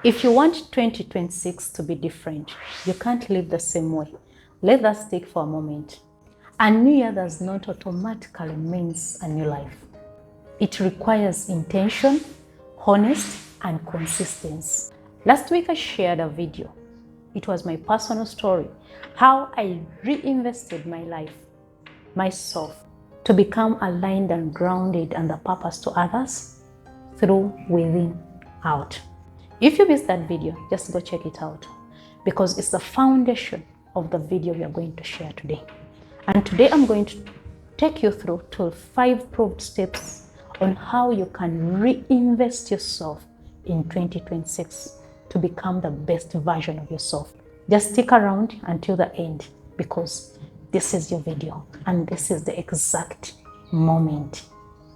If you want 2026 to be different, you can't live the same way. Let that stick for a moment. A new year does not automatically means a new life. It requires intention, honesty, and consistency. Last week I shared a video. It was my personal story, how I reinvested my life, myself, to become aligned and grounded and the purpose to others through within out. If you missed that video, just go check it out because it's the foundation of the video we are going to share today. And today I'm going to take you through to 5 proved steps on how you can reinvest yourself in 2026 to become the best version of yourself. Just stick around until the end because this is your video and this is the exact moment,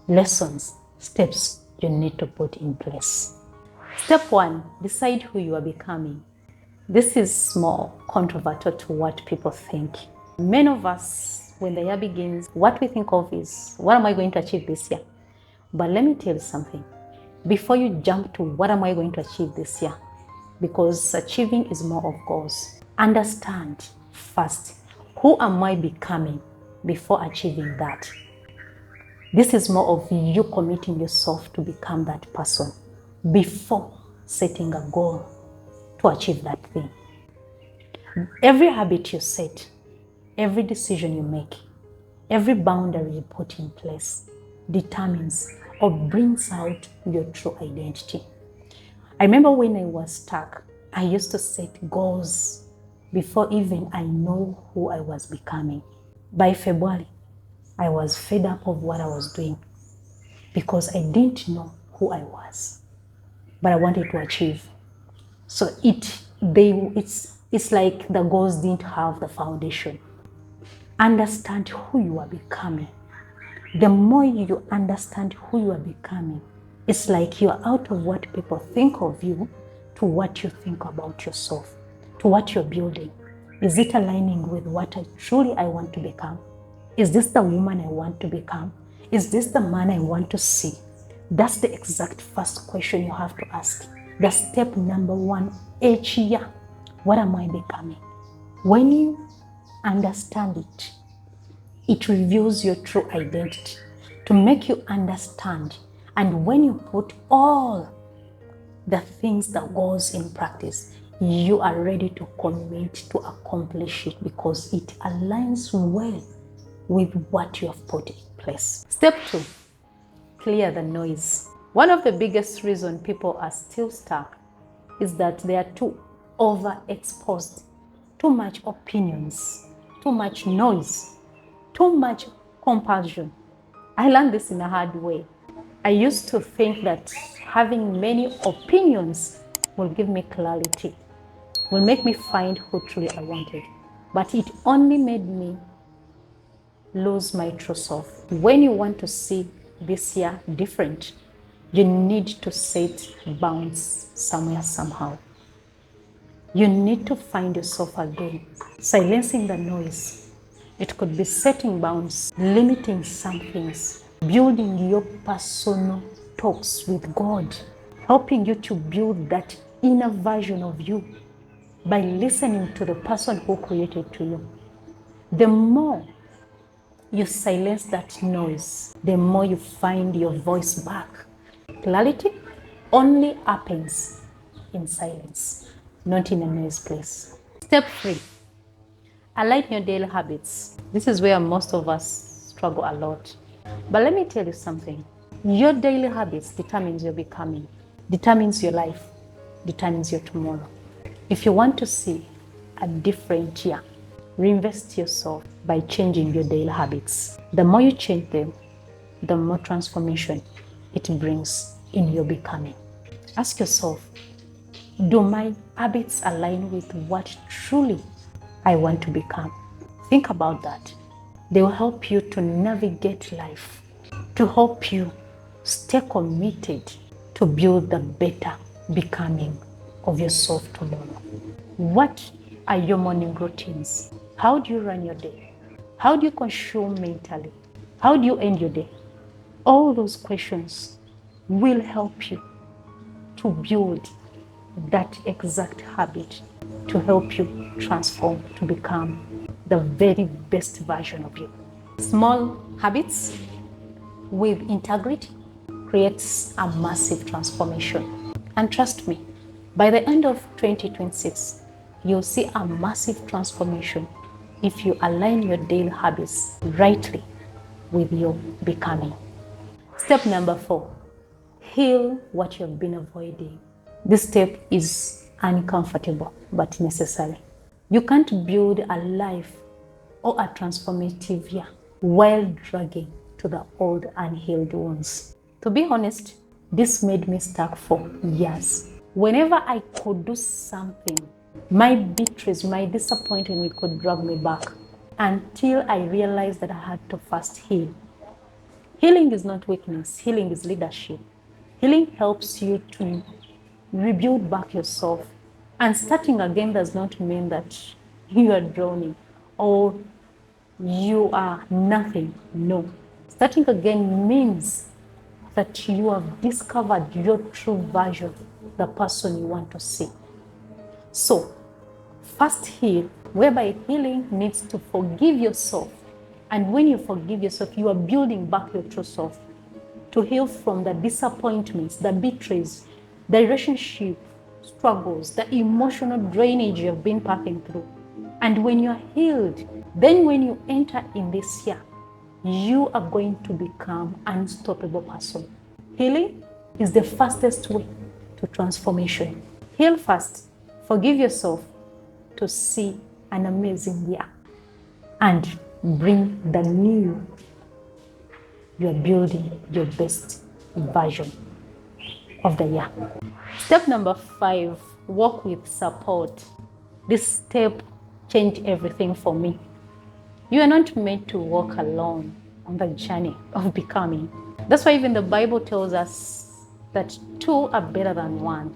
lessons, steps you need to put in place. Step 1, decide who you are becoming. This is more controversial to what people think. Many of us, when the year begins, what we think of is, what am I going to achieve this year? But let me tell you something. Before you jump to what am I going to achieve this year, because achieving is more of goals. Understand first, who am I becoming before achieving that? This is more of you committing yourself to become that person before setting a goal to achieve that thing. Every habit you set, every decision you make, every boundary you put in place determines or brings out your true identity. I remember when I was stuck, I used to set goals before even I know who I was becoming. By February, I was fed up of what I was doing because I didn't know who I was, but I wanted to achieve. So it's like the goals didn't have the foundation. Understand who you are becoming. The more you understand who you are becoming, it's like you are out of what people think of you to what you think about yourself, to what you're building. Is it aligning with what I want to become? Is this the woman I want to become? Is this the man I want to see? That's the exact first question you have to ask. That's step number 1 each year. What am I becoming? When you understand it, it reveals your true identity to make you understand. And when you put all the things that goes in practice, you are ready to commit to accomplish it because it aligns well with what you have put in place. Step 2, clear the noise. One of the biggest reasons people are still stuck is that they are too overexposed. Too much opinions, too much noise, too much compulsion. I learned this in a hard way. I used to think that having many opinions will give me clarity, will make me find who truly I wanted. But it only made me lose my true self. When you want to see this year different, you need to set bounds somewhere, somehow. You need to find yourself again, silencing the noise. It could be setting bounds, limiting some things, building your personal talks with God, helping you to build that inner version of you by listening to the person who created to you. The more you silence that noise, the more you find your voice back. Clarity only happens in silence, not in a noise place. Step 3, align your daily habits. This is where most of us struggle a lot. But let me tell you something. Your daily habits determines your becoming, determines your life, determines your tomorrow. If you want to see a different year, reinvest yourself by changing your daily habits. The more you change them, the more transformation it brings in your becoming. Ask yourself, do my habits align with what truly I want to become? Think about that. They will help you to navigate life, to help you stay committed to build the better becoming of yourself tomorrow. What are your morning routines? How do you run your day? How do you consume mentally? How do you end your day? All those questions will help you to build that exact habit to help you transform to become the very best version of you. Small habits with integrity creates a massive transformation. And trust me, by the end of 2026, you'll see a massive transformation if you align your daily habits rightly with your becoming. Step number 4, heal what you've been avoiding. This step is uncomfortable but necessary. You can't build a life or a transformative year while dragging to the old unhealed wounds. To be honest, this made me stuck for years. Whenever I could do something, my betrayals, my disappointment could drag me back until I realized that I had to first heal. Healing is not weakness, healing is leadership. Healing helps you to rebuild back yourself. And starting again does not mean that you are drowning or you are nothing. No. Starting again means that you have discovered your true version, the person you want to see. So, first heal, whereby healing needs to forgive yourself. And when you forgive yourself, you are building back your true self to heal from the disappointments, the betrayals, the relationship struggles, the emotional drainage you've been passing through. And when you're healed, then when you enter in this year, you are going to become an unstoppable person. Healing is the fastest way to transformation. Heal first, forgive yourself to see an amazing year and bring the new. You are building your best version of the year. Step number 5, work with support. This step changed everything for me. You are not meant to walk alone on the journey of becoming. That's why even the Bible tells us that 2 are better than 1.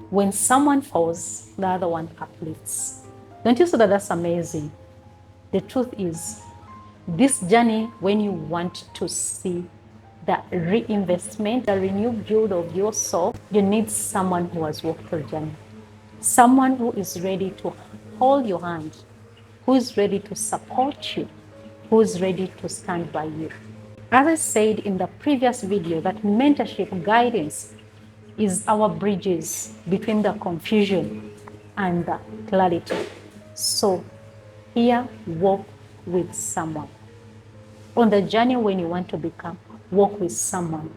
When someone falls, the other one uplifts. Don't you see that that's amazing? The truth is, this journey, when you want to see the reinvestment, the renewed build of your soul, you need someone who has walked the journey. Someone who is ready to hold your hand, who is ready to support you, who is ready to stand by you. As I said in the previous video, that mentorship guidance is our bridges between the confusion and the clarity. So here, walk with someone. On the journey when you want to become, walk with someone.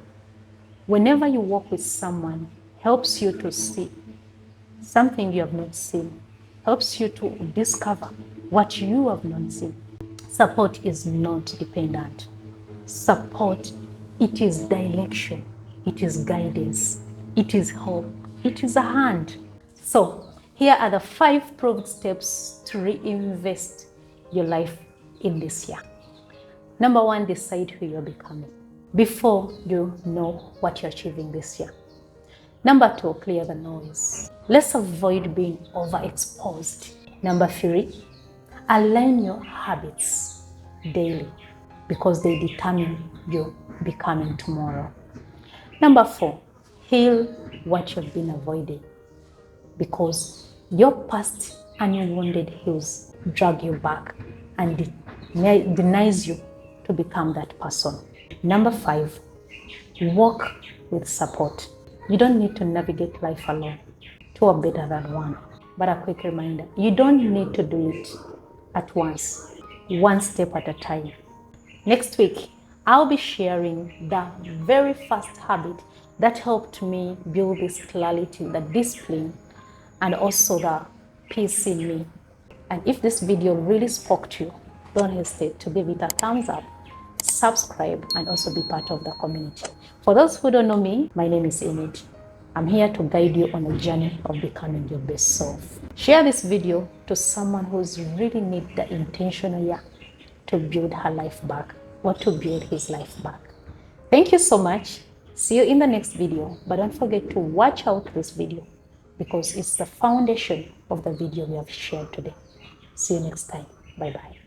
Whenever you walk with someone, helps you to see something you have not seen, helps you to discover what you have not seen. Support is not dependent. Support, it is direction, it is guidance, it is hope, it is a hand. So here are the 5 proved steps to reinvest your life in this year. Number 1, decide who you're becoming before you know what you're achieving this year. Number 2, clear the noise. Let's avoid being overexposed. Number 3, align your habits daily because they determine your becoming tomorrow. Number 4, heal what you've been avoiding because your past unwounded heals drag you back and denies you to become that person. Number 5, walk with support. You don't need to navigate life alone. 2 are better than 1. But a quick reminder, you don't need to do it at once, 1 step at a time. Next week, I'll be sharing the very first habit that helped me build this clarity, the discipline, and also the peace in me. And if this video really spoke to you, don't hesitate to give it a thumbs up, subscribe, and also be part of the community. For those who don't know me, my name is Enid. I'm here to guide you on a journey of becoming your best self. Share this video to someone who's really need the intentional year to build her life back or to build his life back. Thank you so much. See you in the next video, but don't forget to watch out this video because it's the foundation of the video we have shared today. See you next time. Bye-bye.